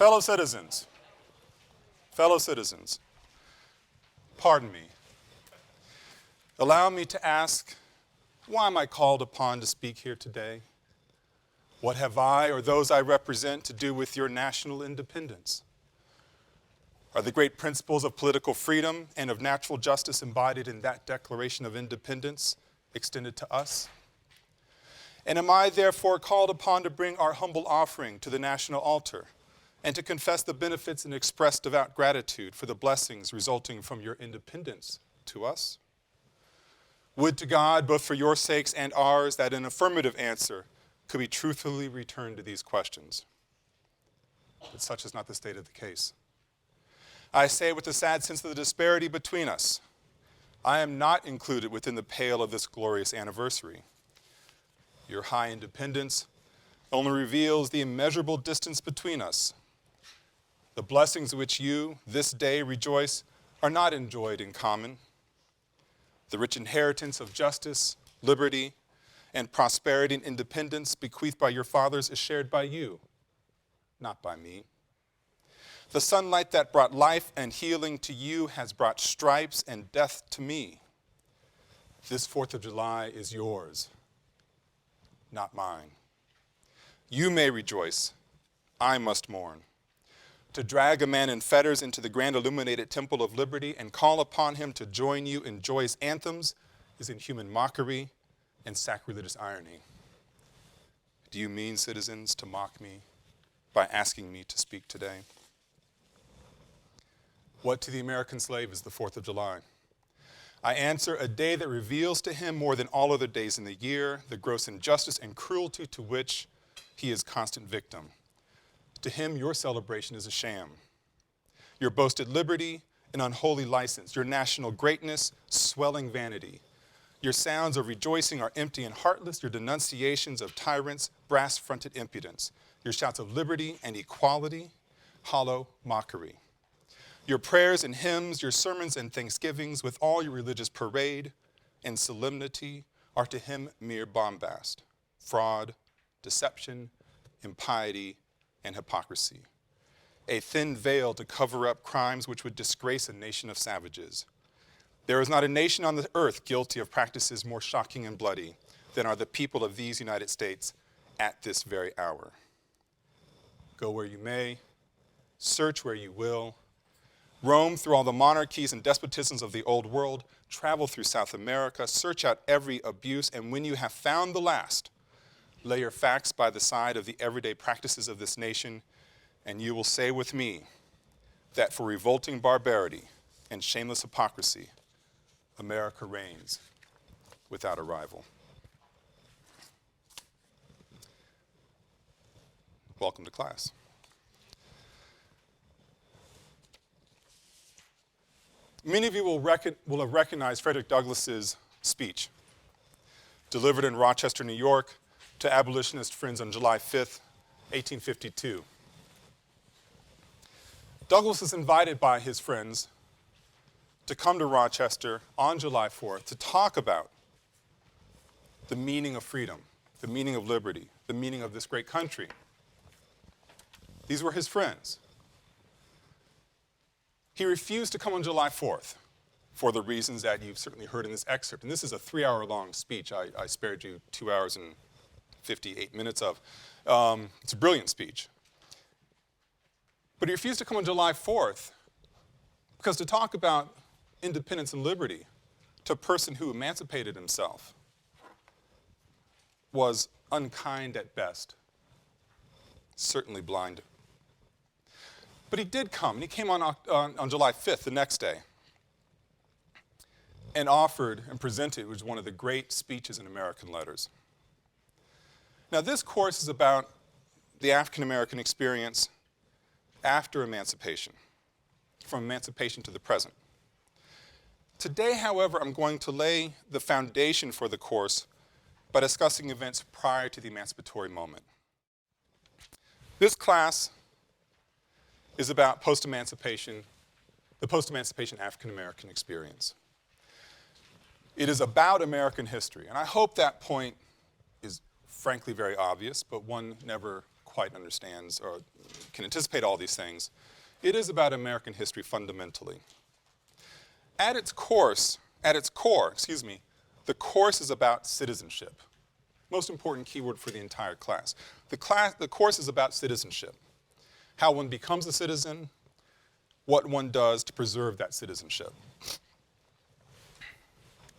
Fellow citizens, pardon me. Allow me to ask, why am I called upon to speak here today? What have I or those I represent to do with your national independence? Are the great principles of political freedom and of natural justice embodied in that Declaration of Independence extended to us? And am I therefore called upon to bring our humble offering to the national altar and to confess the benefits and express devout gratitude for the blessings resulting from your independence to us? Would to God, both for your sakes and ours, that an affirmative answer could be truthfully returned to these questions. But such is not the state of the case. I say with a sad sense of the disparity between us, I am not included within the pale of this glorious anniversary. Your high independence only reveals the immeasurable distance between us. The blessings which you, this day, rejoice are not enjoyed in common. The rich inheritance of justice, liberty, and prosperity and independence bequeathed by your fathers is shared by you, not by me. The sunlight that brought life and healing to you has brought stripes and death to me. This 4th of July is yours, not mine. You may rejoice, I must mourn. To drag a man in fetters into the grand illuminated temple of liberty and call upon him to join you in joyous anthems is inhuman mockery and sacrilegious irony. Do you mean, citizens, to mock me by asking me to speak today? What to the American slave is the 4th of July? I answer, a day that reveals to him more than all other days in the year the gross injustice and cruelty to which he is constant victim. To him, your celebration is a sham. Your boasted liberty, an unholy license. Your national greatness, swelling vanity. Your sounds of rejoicing are empty and heartless. Your denunciations of tyrants, brass-fronted impudence. Your shouts of liberty and equality, hollow mockery. Your prayers and hymns, your sermons and thanksgivings, with all your religious parade and solemnity, are to him mere bombast, fraud, deception, impiety, and hypocrisy. A thin veil to cover up crimes which would disgrace a nation of savages. There is not a nation on the earth guilty of practices more shocking and bloody than are the people of these United States at this very hour. Go where you may, search where you will, roam through all the monarchies and despotisms of the old world, travel through South America, search out every abuse, and when you have found the last, lay your facts by the side of the everyday practices of this nation, and you will say with me that for revolting barbarity and shameless hypocrisy, America reigns without a rival. Welcome to class. Many of you will have recognized Frederick Douglass's speech, delivered in Rochester, New York, to abolitionist friends on July 5th, 1852. Douglass was invited by his friends to come to Rochester on July 4th to talk about the meaning of freedom, the meaning of liberty, the meaning of this great country. These were his friends. He refused to come on July 4th for the reasons that you've certainly heard in this excerpt. And this is a 3-hour-long speech. I spared you 2 hours and 58 minutes of. It's a brilliant speech. But he refused to come on July 4th because to talk about independence and liberty to a person who emancipated himself was unkind at best, certainly blind. But he did come, and he came on July 5th, the next day, and offered and presented, which was one of the great speeches in American letters. Now, this course is about the African-American experience after emancipation, from emancipation to the present. Today, however, I'm going to lay the foundation for the course by discussing events prior to the emancipatory moment. This class is about post-emancipation, the post-emancipation African-American experience. It is about American history, and I hope that point is frankly very obvious, but one never quite understands or can anticipate all these things. It is about American history fundamentally. At its core, the course is about citizenship. Most important keyword for the entire class. The course is about citizenship. How one becomes a citizen, what one does to preserve that citizenship.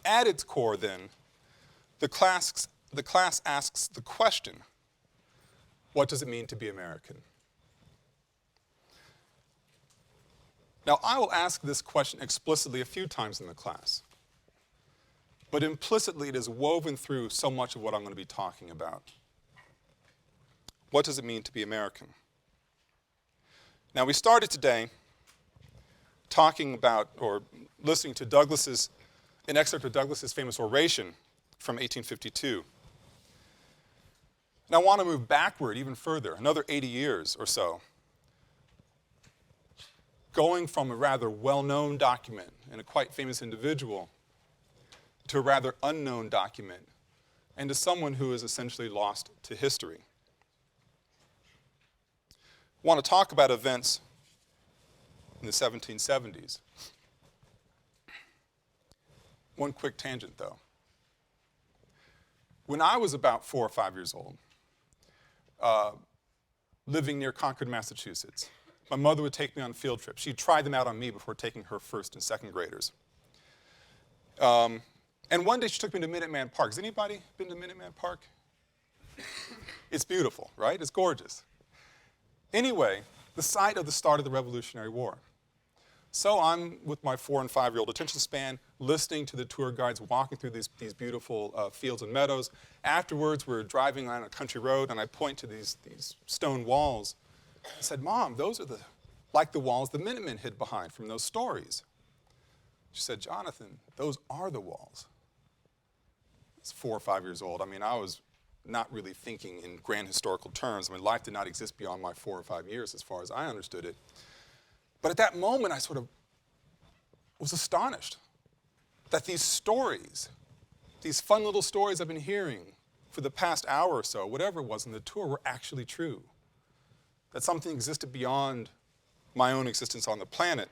At its core, then, the class asks the question, what does it mean to be American? Now, I will ask this question explicitly a few times in the class, but implicitly it is woven through so much of what I'm going to be talking about. What does it mean to be American? Now, we started today talking about, or listening to an excerpt of Douglas's famous oration from 1852. And I want to move backward even further, another 80 years or so, going from a rather well-known document and a quite famous individual to a rather unknown document and to someone who is essentially lost to history. I want to talk about events in the 1770s. One quick tangent, though. When I was about 4 or 5 years old, living near Concord, Massachusetts, my mother would take me on field trips. She'd try them out on me before taking her first and second graders. And one day she took me to Minuteman Park. Has anybody been to Minuteman Park? It's beautiful, right? It's gorgeous. Anyway, the site of the start of the Revolutionary War. So I'm with my 4 and 5-year-old attention span, listening to the tour guides walking through these beautiful fields and meadows. Afterwards, we're driving on a country road, and I point to these stone walls. I said, "Mom, those are like the walls the Minutemen hid behind from those stories." She said, "Jonathan, those are the walls." I was 4 or 5 years old. I mean, I was not really thinking in grand historical terms. I mean, life did not exist beyond my 4 or 5 years as far as I understood it. But at that moment, I sort of was astonished that these stories, these fun little stories I've been hearing for the past hour or so, whatever it was in the tour, were actually true. That something existed beyond my own existence on the planet.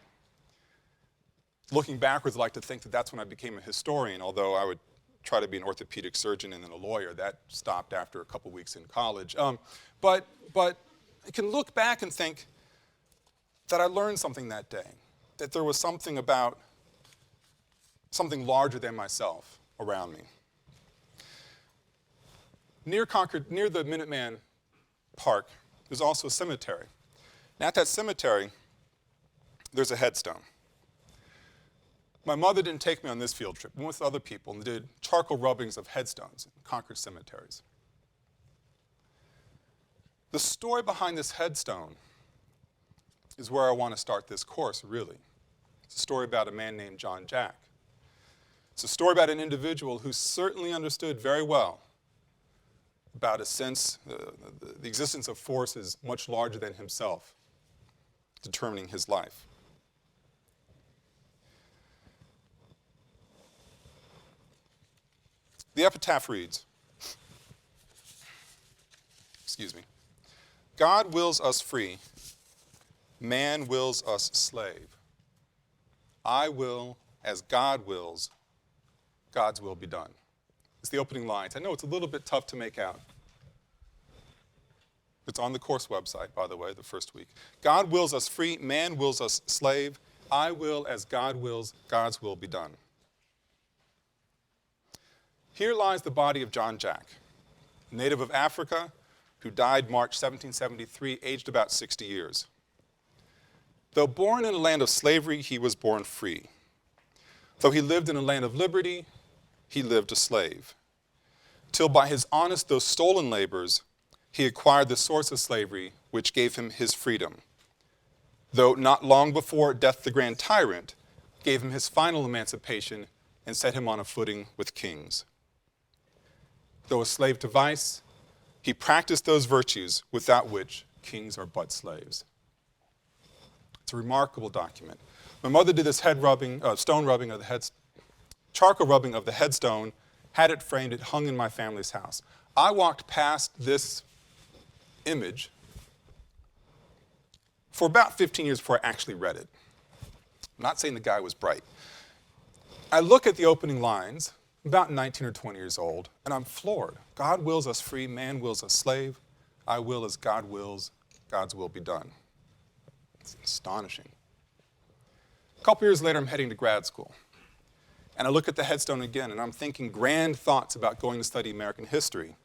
Looking backwards, I like to think that that's when I became a historian, although I would try to be an orthopedic surgeon and then a lawyer. That stopped after a couple weeks in college. But I can look back and think that I learned something that day, that there was something about something larger than myself around me. Near Concord, near the Minuteman Park, there's also a cemetery. And at that cemetery, there's a headstone. My mother didn't take me on this field trip. We went with other people and did charcoal rubbings of headstones in Concord cemeteries. The story behind this headstone is where I want to start this course, really. It's a story about a man named John Jack. It's a story about an individual who certainly understood very well about a sense, the existence of forces much larger than himself, determining his life. The epitaph reads, "God wills us free, man wills us slave. I will as God wills, God's will be done." It's the opening lines. I know it's a little bit tough to make out. It's on the course website, by the way, the first week. God wills us free, man wills us slave. I will as God wills, God's will be done. Here lies the body of John Jack, a native of Africa who died March 1773, aged about 60 years. Though born in a land of slavery, he was born free. Though he lived in a land of liberty, he lived a slave. Till by his honest though stolen labors, he acquired the source of slavery, which gave him his freedom. Though not long before death the grand tyrant gave him his final emancipation and set him on a footing with kings. Though a slave to vice, he practiced those virtues without which kings are but slaves. It's a remarkable document. My mother did this charcoal rubbing of the headstone, had it framed, it hung in my family's house. I walked past this image for about 15 years before I actually read it. I'm not saying the guy was bright. I look at the opening lines, about 19 or 20 years old, and I'm floored. God wills us free, man wills us slave. I will as God wills, God's will be done. It's astonishing. A couple years later, I'm heading to grad school. And I look at the headstone again, and I'm thinking grand thoughts about going to study American history.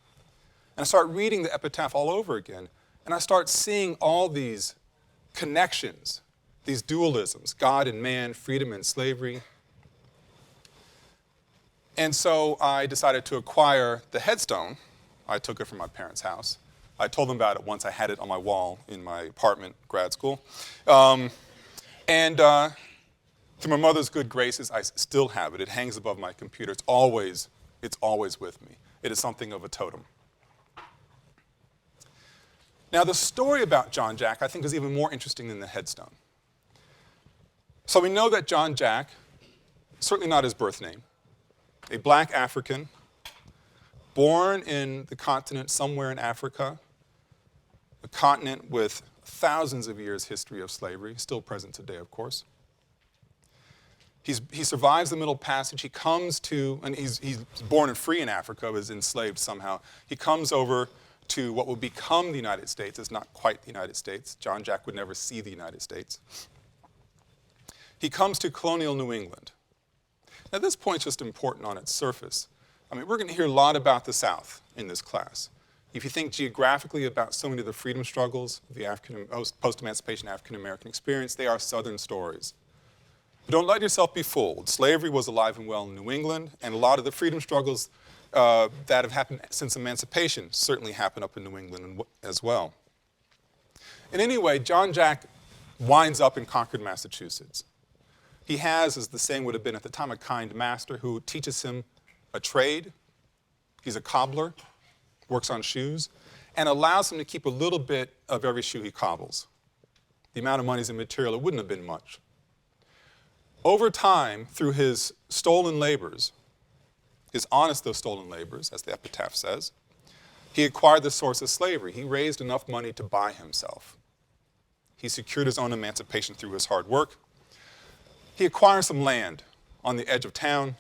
And I start reading the epitaph all over again, and I start seeing all these connections, these dualisms, God and man, freedom and slavery. And so I decided to acquire the headstone. I took it from my parents' house. I told them about it once I had it on my wall in my apartment, grad school. Through my mother's good graces, I still have it. It hangs above my computer. It's always with me. It is something of a totem. Now, the story about John Jack, I think, is even more interesting than the headstone. So we know that John Jack, certainly not his birth name, a black African, born in the continent somewhere in Africa, a continent with thousands of years' history of slavery, still present today, of course. He survives the Middle Passage. He comes to, and he's born and free in Africa, was enslaved somehow. He comes over to what will become the United States. It's not quite the United States. John Jack would never see the United States. He comes to colonial New England. Now, this point's just important on its surface. I mean, we're going to hear a lot about the South in this class. If you think geographically about so many of the freedom struggles, the post-emancipation African-American experience, they are Southern stories. But don't let yourself be fooled. Slavery was alive and well in New England, and a lot of the freedom struggles that have happened since emancipation certainly happened up in New England as well. And anyway, John Jack winds up in Concord, Massachusetts. He has, as the saying would have been at the time, a kind master who teaches him a trade. He's a cobbler, works on shoes, and allows him to keep a little bit of every shoe he cobbles. The amount of money is immaterial. It wouldn't have been much. Over time, through his stolen labors, his honest though stolen labors, as the epitaph says, he acquired the source of slavery. He raised enough money to buy himself. He secured his own emancipation through his hard work. He acquires some land on the edge of town,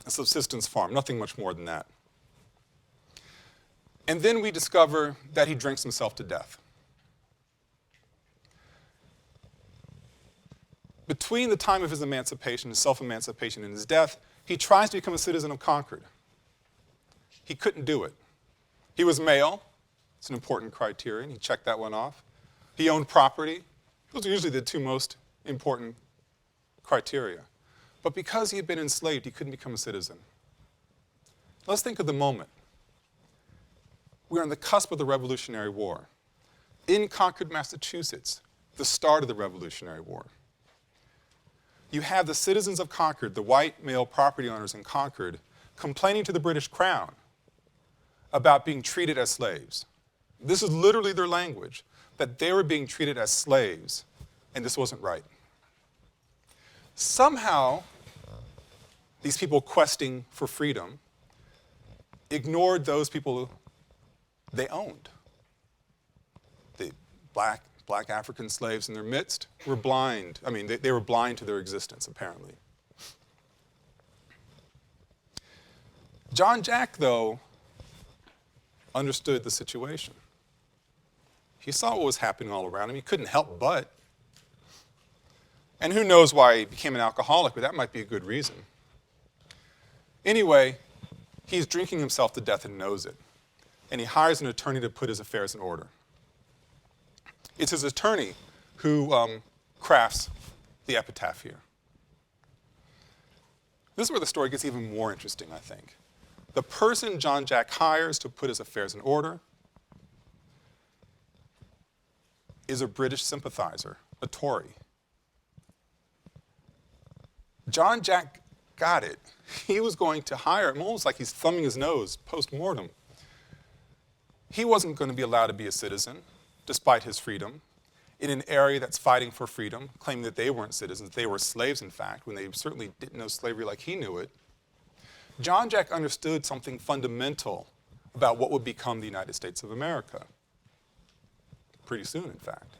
a subsistence farm, nothing much more than that. And then we discover that he drinks himself to death. Between the time of his emancipation, his self-emancipation, and his death, he tries to become a citizen of Concord. He couldn't do it. He was male. It's an important criterion. He checked that one off. He owned property. Those are usually the two most important criteria. But because he had been enslaved, he couldn't become a citizen. Let's think of the moment. We're on the cusp of the Revolutionary War. In Concord, Massachusetts, the start of the Revolutionary War. You have the citizens of Concord, the white male property owners in Concord, complaining to the British Crown about being treated as slaves. This is literally their language, that they were being treated as slaves, and this wasn't right. Somehow, these people questing for freedom ignored those people they owned. The black African slaves in their midst were blind. I mean, they were blind to their existence, apparently. John Jack, though, understood the situation. He saw what was happening all around him. He couldn't help but. And who knows why he became an alcoholic, but that might be a good reason. Anyway, he's drinking himself to death and knows it. And he hires an attorney to put his affairs in order. It's his attorney who crafts the epitaph here. This is where the story gets even more interesting, I think. The person John Jack hires to put his affairs in order is a British sympathizer, a Tory. John Jack got it. He was going to hire him, almost like he's thumbing his nose post-mortem. He wasn't going to be allowed to be a citizen, despite his freedom, in an area that's fighting for freedom, claiming that they weren't citizens, they were slaves, in fact, when they certainly didn't know slavery like he knew it. John Jack understood something fundamental about what would become the United States of America. Pretty soon, in fact.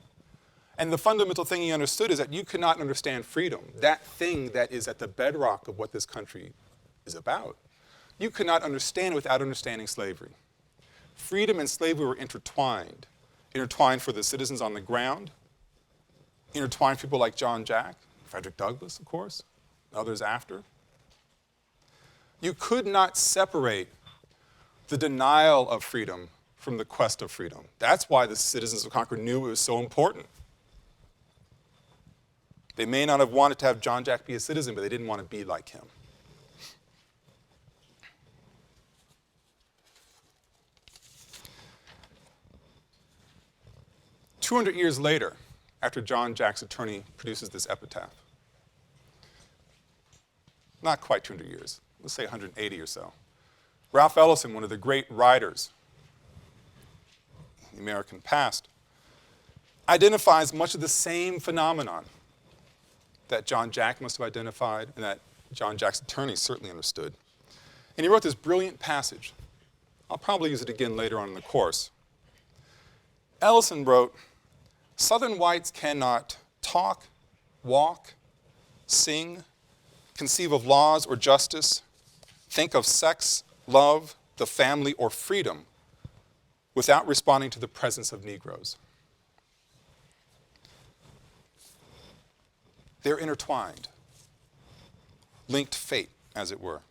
And the fundamental thing he understood is that you could not understand freedom, that thing that is at the bedrock of what this country is about. You could not understand without understanding slavery. Freedom and slavery were intertwined for the citizens on the ground, intertwined for people like John Jack, Frederick Douglass, of course, others after. You could not separate the denial of freedom from the quest of freedom. That's why the citizens of Concord knew it was so important. They may not have wanted to have John Jack be a citizen, but they didn't want to be like him. "200 years later, after John Jack's attorney produces this epitaph, not quite 200 years, let's say 180 or so, Ralph Ellison, one of the great writers in the American past, identifies much of the same phenomenon that John Jack must have identified and that John Jack's attorney certainly understood. And he wrote this brilliant passage. I'll probably use it again later on in the course. Ellison wrote, "Southern whites cannot talk, walk, sing, conceive of laws or justice, think of sex, love, the family, or freedom without responding to the presence of Negroes." They're intertwined, linked fate, as it were.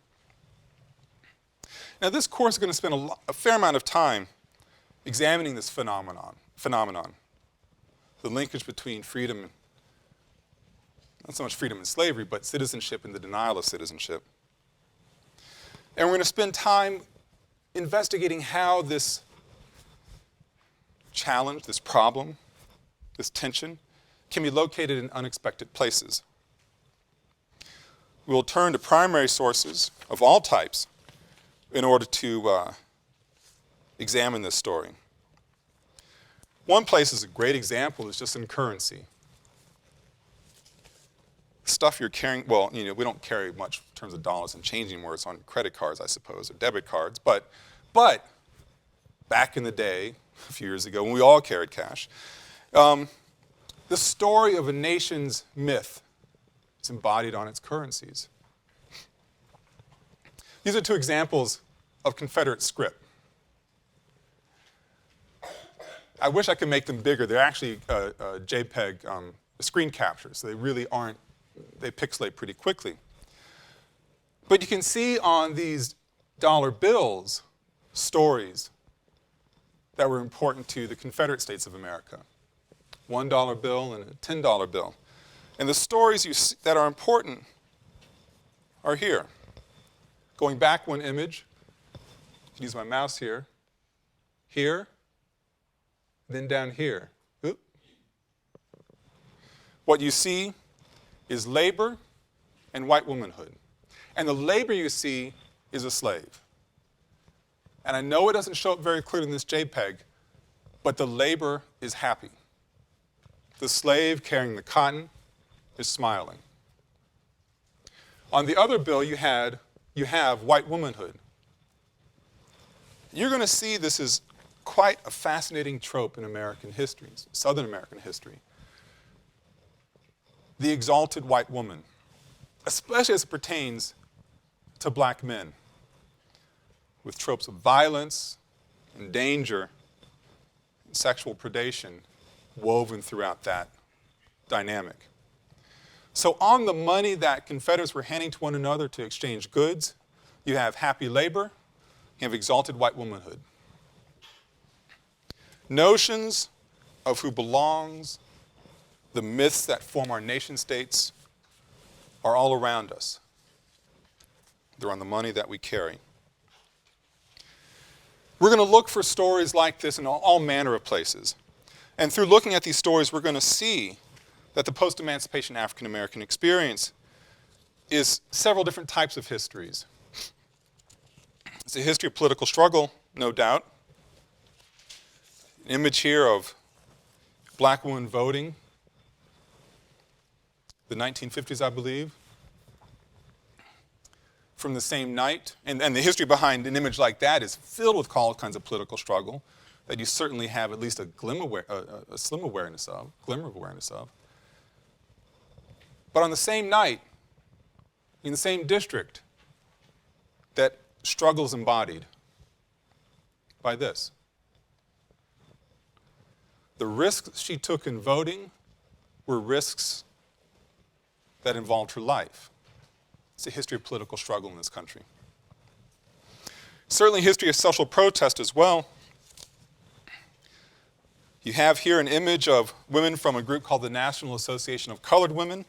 Now, this course is going to spend a fair amount of time examining this phenomenon, the linkage between freedom, not so much freedom and slavery, but citizenship and the denial of citizenship. And we're going to spend time investigating how this challenge, this problem, this tension, can be located in unexpected places. We'll turn to primary sources of all types in order to examine this story. One place is a great example is just in currency. Stuff you're carrying, well, we don't carry much in terms of dollars and change anymore. It's on credit cards, I suppose, or debit cards. But back in the day, a few years ago, when we all carried cash, the story of a nation's myth is embodied on its currencies. These are two examples of Confederate script. I wish I could make them bigger. They're actually JPEG screen captures, so they really aren't, they pixelate pretty quickly. But you can see on these dollar bills stories that were important to the Confederate States of America. $1 bill and a $10 bill. And the stories that are important are here. Going back one image, I can use my mouse here, then down here. Oop. What you see is labor and white womanhood. And the labor you see is a slave. And I know it doesn't show up very clearly in this JPEG, but the labor is happy. The slave carrying the cotton is smiling. On the other bill, you have white womanhood. You're going to see this is quite a fascinating trope in American history, Southern American history. The exalted white woman, especially as it pertains to black men, with tropes of violence and danger and sexual predation woven throughout that dynamic. So on the money that Confederates were handing to one another to exchange goods, you have happy labor, you have exalted white womanhood. Notions of who belongs, the myths that form our nation states are all around us. They're on the money that we carry. We're going to look for stories like this in all manner of places. And through looking at these stories, we're going to see that the post-emancipation African American experience is several different types of histories. It's a history of political struggle, no doubt. An image here of black women voting, the 1950s, I believe, from the same night. And the history behind an image like that is filled with all kinds of political struggle. that you certainly have at least a slim awareness of, glimmer of awareness of. But on the same night, in the same district, that struggle is embodied by this. The risks she took in voting were risks that involved her life. It's a history of political struggle in this country. Certainly a history of social protest as well. You have here an image of women from a group called the National Association of Colored Women,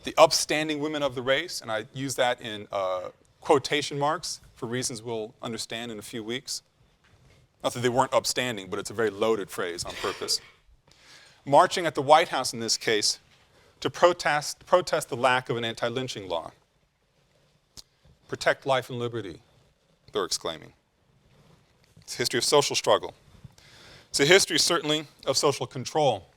the upstanding women of the race, and I use that in quotation marks for reasons we'll understand in a few weeks. Not that they weren't upstanding, but it's a very loaded phrase on purpose. Marching at the White House in this case to protest the lack of an anti-lynching law. Protect life and liberty, they're exclaiming. It's a history of social struggle. It's a history, certainly, of social control.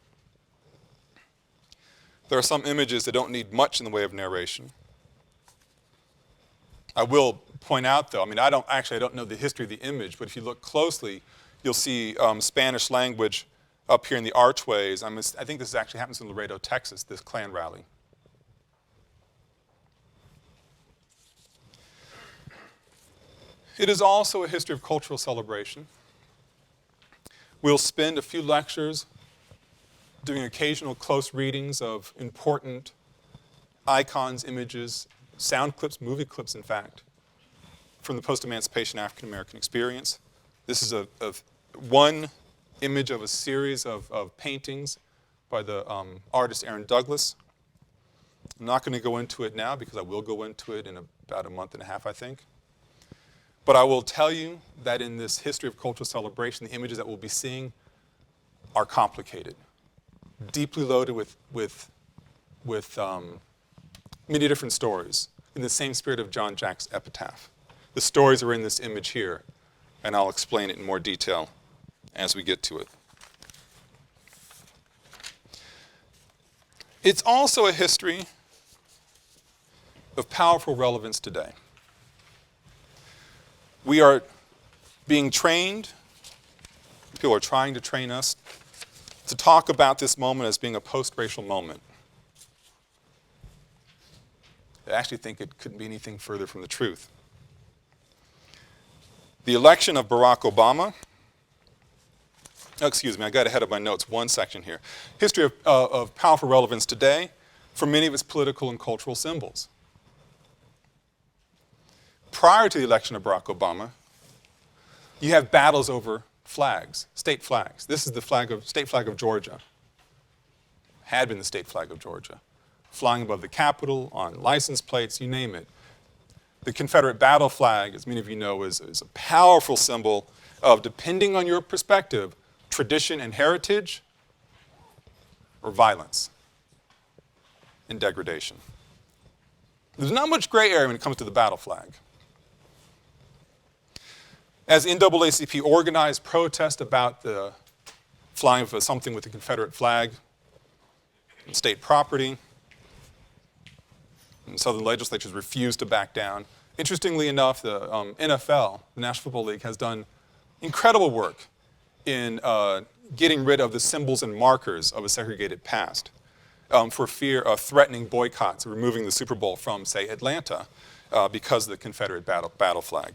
There are some images that don't need much in the way of narration. I will point out, though, I don't know the history of the image, but if you look closely, you'll see Spanish language up here in the archways. I think this actually happens in Laredo, Texas, this Klan rally. It is also a history of cultural celebration. We'll spend a few lectures doing occasional close readings of important icons, images, sound clips, movie clips, in fact, from the post-emancipation African-American experience. This is one image of a series of paintings by the artist Aaron Douglas. I'm not going to go into it now because I will go into it in about a month and a half, I think. But I will tell you that in this history of cultural celebration, the images that we'll be seeing are complicated, deeply loaded with many different stories in the same spirit of John Jack's epitaph. The stories are in this image here, and I'll explain it in more detail as we get to it. It's also a history of powerful relevance today. We are being trained, people are trying to train us, to talk about this moment as being a post-racial moment. I actually think it couldn't be anything further from the truth. The election of Barack Obama, excuse me, I got ahead of my notes, one section here. History of powerful relevance today for many of its political and cultural symbols. Prior to the election of Barack Obama, you have battles over flags, state flags. This is the state flag of Georgia. Had been the state flag of Georgia. Flying above the Capitol, on license plates, you name it. The Confederate battle flag, as many of you know, is a powerful symbol of, depending on your perspective, tradition and heritage, or violence and degradation. There's not much gray area when it comes to the battle flag. As NAACP organized protest about the flying of something with the Confederate flag and state property, and Southern legislatures refused to back down. Interestingly enough, the NFL, the National Football League, has done incredible work in getting rid of the symbols and markers of a segregated past for fear of threatening boycotts, removing the Super Bowl from, say, Atlanta because of the Confederate battle flag.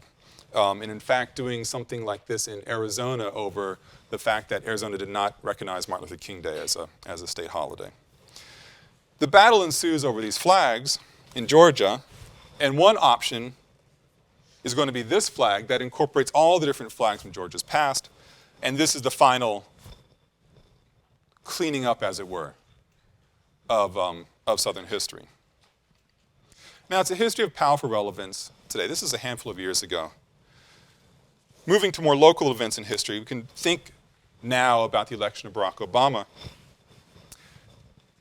And in fact, doing something like this in Arizona over the fact that Arizona did not recognize Martin Luther King Day as a state holiday. The battle ensues over these flags in Georgia, and one option is going to be this flag that incorporates all the different flags from Georgia's past, and this is the final cleaning up, as it were, of Southern history. Now, it's a history of powerful relevance today. This is a handful of years ago. Moving to more local events in history, we can think now about the election of Barack Obama.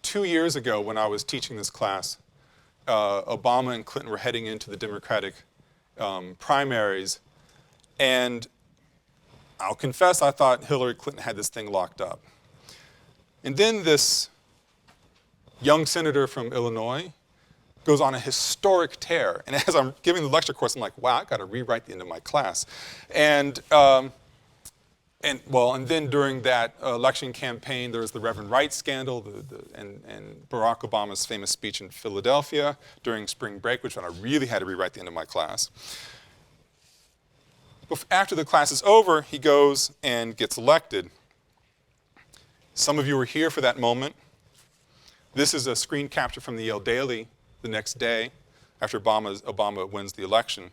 2 years ago, when I was teaching this class, Obama and Clinton were heading into the Democratic primaries, and I'll confess I thought Hillary Clinton had this thing locked up. And then this young senator from Illinois goes on a historic tear. And as I'm giving the lecture course, I'm like, wow, I've got to rewrite the end of my class. And And then during that election campaign, there was the Reverend Wright scandal, and Barack Obama's famous speech in Philadelphia during spring break, which one I really had to rewrite the end of my class. After the class is over, he goes and gets elected. Some of you were here for that moment. This is a screen capture from the Yale Daily the next day after Obama wins the election.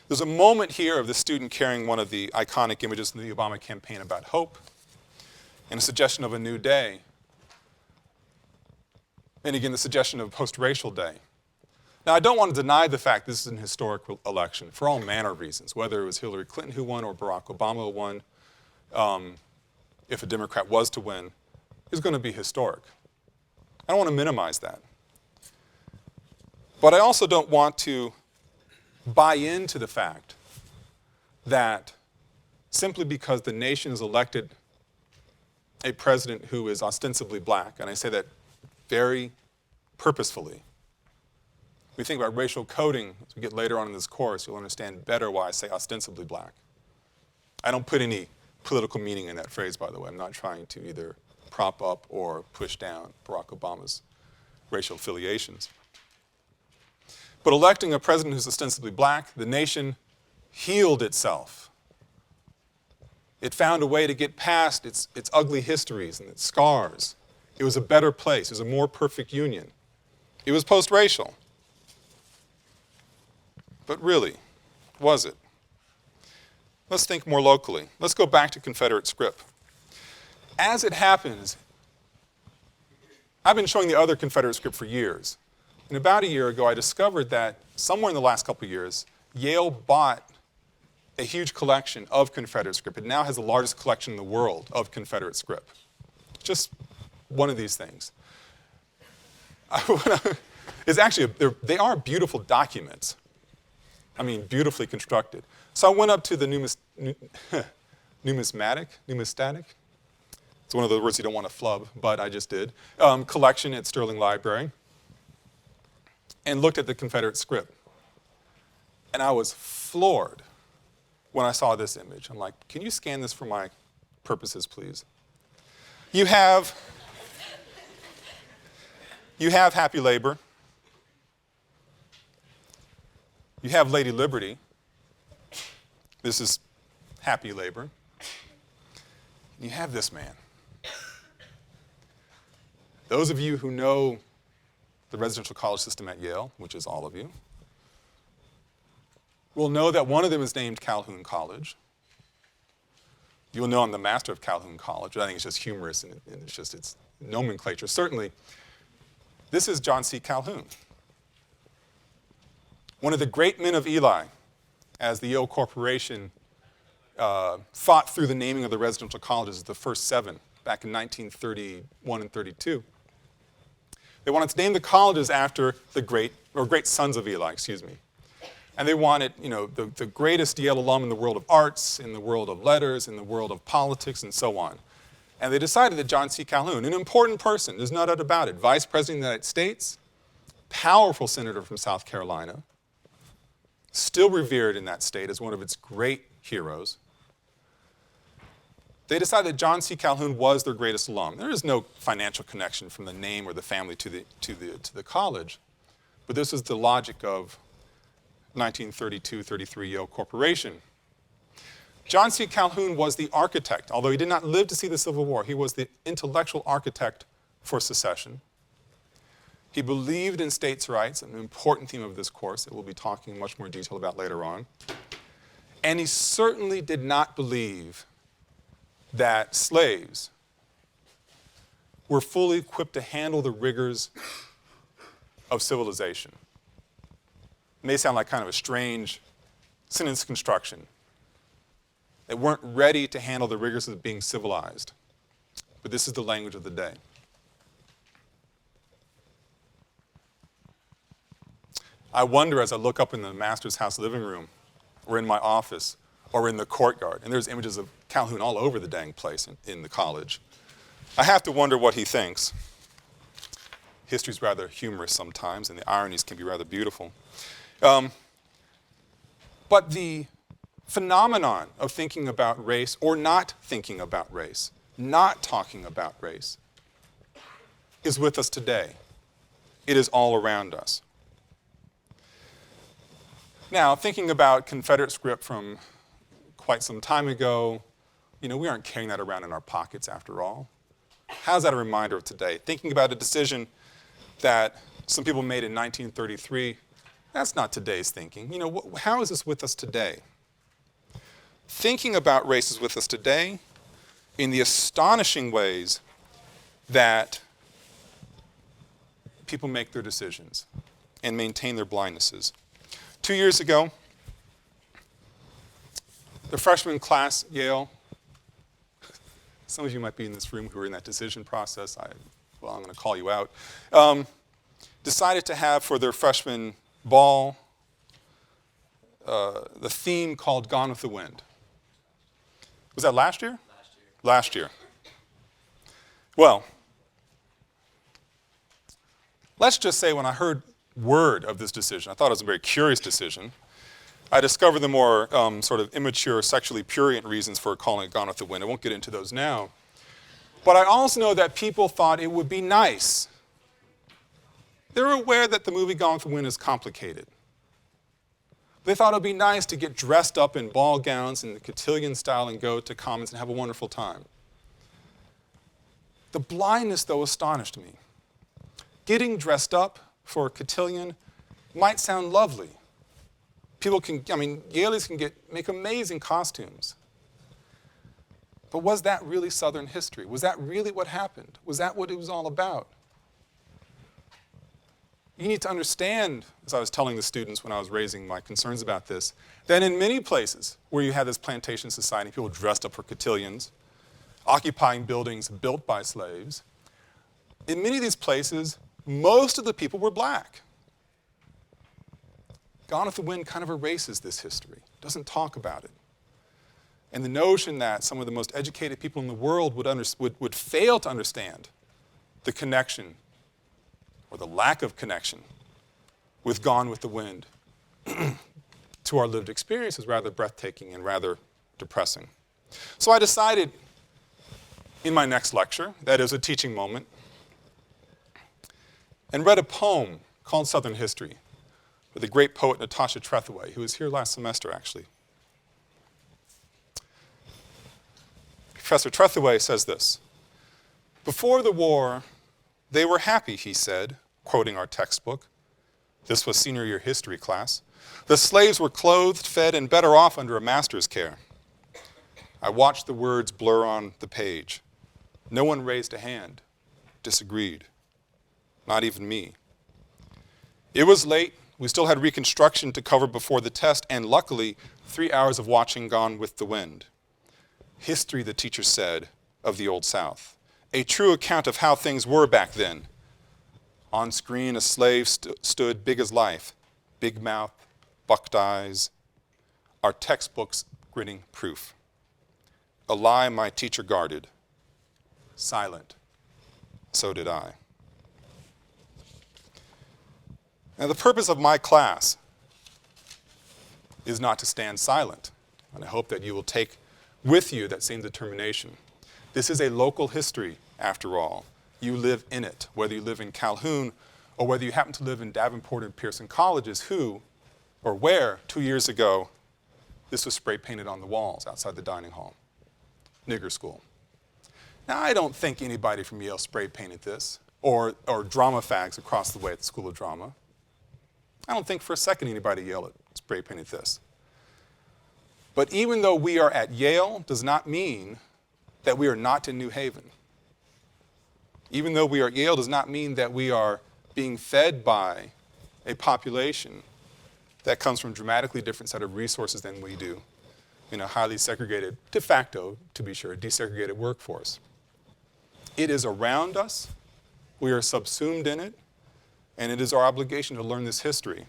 There's a moment here of the student carrying one of the iconic images in the Obama campaign about hope and a suggestion of a new day. And again, the suggestion of post-racial day. Now, I don't want to deny the fact this is an historic election for all manner of reasons, whether it was Hillary Clinton who won or Barack Obama who won. If a Democrat was to win, is going to be historic. I don't want to minimize that. But I also don't want to buy into the fact that simply because the nation has elected a president who is ostensibly black, and I say that very purposefully. We think about racial coding as we get later on in this course, you'll understand better why I say ostensibly black. I don't put any political meaning in that phrase, by the way. I'm not trying to either prop up or push down Barack Obama's racial affiliations. But electing a president who's ostensibly black, the nation healed itself. It found a way to get past its ugly histories and its scars. It was a better place. It was a more perfect union. It was post-racial. But really, was it? Let's think more locally. Let's go back to Confederate script. As it happens, I've been showing the other Confederate script for years. And about a year ago, I discovered that somewhere in the last couple of years, Yale bought a huge collection of Confederate script. It now has the largest collection in the world of Confederate script. Just one of these things. It's actually, they are beautiful documents. I mean, beautifully constructed. So I went up to the numismatic. It's one of the words you don't want to flub, but I just did. Collection at Sterling Library, and looked at the Confederate script. And I was floored when I saw this image. I'm like, can you scan this for my purposes, please? You have Happy Labor. You have Lady Liberty. This is Happy Labor. You have this man. Those of you who know the residential college system at Yale, which is all of you, will know that one of them is named Calhoun College. You'll know I'm the master of Calhoun College. I think it's just humorous and it's nomenclature. Certainly, this is John C. Calhoun, one of the great men of Eli, as the Yale Corporation fought through the naming of the residential colleges, the first 7, back in 1931 and 32. They wanted to name the colleges after the great sons of Eli, And they wanted, the greatest Yale alum in the world of arts, in the world of letters, in the world of politics, and so on. And they decided that John C. Calhoun, an important person, there's no doubt about it, Vice President of the United States, powerful senator from South Carolina, still revered in that state as one of its great heroes. They decided that John C. Calhoun was their greatest alum. There is no financial connection from the name or the family to the college, but this is the logic of 1932-33 Yale Corporation. John C. Calhoun was the architect, although he did not live to see the Civil War. He was the intellectual architect for secession. He believed in states' rights, an important theme of this course that we'll be talking in much more detail about later on. And he certainly did not believe that slaves were fully equipped to handle the rigors of civilization. It may sound like kind of a strange sentence construction. They weren't ready to handle the rigors of being civilized. But this is the language of the day. I wonder as I look up in the master's house living room, or in my office, or in the courtyard, and there's images of Calhoun all over the dang place in the college. I have to wonder what he thinks. History's rather humorous sometimes, and the ironies can be rather beautiful. But the phenomenon of thinking about race or not thinking about race, not talking about race, is with us today. It is all around us. Now, thinking about Confederate script from quite some time ago, we aren't carrying that around in our pockets after all. How's that a reminder of today? Thinking about a decision that some people made in 1933, that's not today's thinking. How is this with us today? Thinking about race is with us today in the astonishing ways that people make their decisions and maintain their blindnesses. 2 years ago, the freshman class at Yale, some of you might be in this room who are in that decision process. I'm going to call you out. Decided to have for their freshman ball the theme called Gone with the Wind. Was that last year? Last year. Well, let's just say when I heard word of this decision, I thought it was a very curious decision. I discovered the more sort of immature, sexually prurient reasons for calling it Gone with the Wind. I won't get into those now. But I also know that people thought it would be nice. They're aware that the movie Gone with the Wind is complicated. They thought it would be nice to get dressed up in ball gowns in the cotillion style and go to Commons and have a wonderful time. The blindness, though, astonished me. Getting dressed up for a cotillion might sound lovely. Yaleys can make amazing costumes. But was that really Southern history? Was that really what happened? Was that what it was all about? You need to understand, as I was telling the students when I was raising my concerns about this, that in many places where you had this plantation society, people dressed up for cotillions, occupying buildings built by slaves, in many of these places, most of the people were black. Gone with the Wind kind of erases this history, doesn't talk about it. And the notion that some of the most educated people in the world would fail to understand the connection or the lack of connection with Gone with the Wind to our lived experience is rather breathtaking and rather depressing. So I decided in my next lecture, that is a teaching moment, and read a poem called Southern History by the great poet Natasha Trethewey, who was here last semester, actually. Professor Trethewey says this: "Before the war, they were happy," he said, quoting our textbook. This was senior year history class. "The slaves were clothed, fed, and better off under a master's care." I watched the words blur on the page. No one raised a hand, disagreed. Not even me. It was late. We still had Reconstruction to cover before the test, and luckily, 3 hours of watching Gone with the Wind. History, the teacher said, of the Old South. A true account of how things were back then. On screen, a slave stood big as life, big mouth, bucked eyes. Our textbooks grinning proof. A lie my teacher guarded. Silent. So did I. Now, the purpose of my class is not to stand silent, and I hope that you will take with you that same determination. This is a local history, after all. You live in it, whether you live in Calhoun or whether you happen to live in Davenport and Pearson colleges, where 2 years ago, this was spray painted on the walls outside the dining hall. Nigger school. Now, I don't think anybody from Yale spray painted this, or drama fags across the way at the School of Drama. I don't think for a second anybody at Yale spray painted this. But even though we are at Yale does not mean that we are not in New Haven. Even though we are at Yale does not mean that we are being fed by a population that comes from a dramatically different set of resources than we do in a highly segregated, de facto, to be sure, desegregated workforce. It is around us, we are subsumed in it, and it is our obligation to learn this history,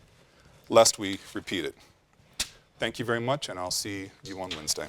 lest we repeat it. Thank you very much, and I'll see you on Wednesday.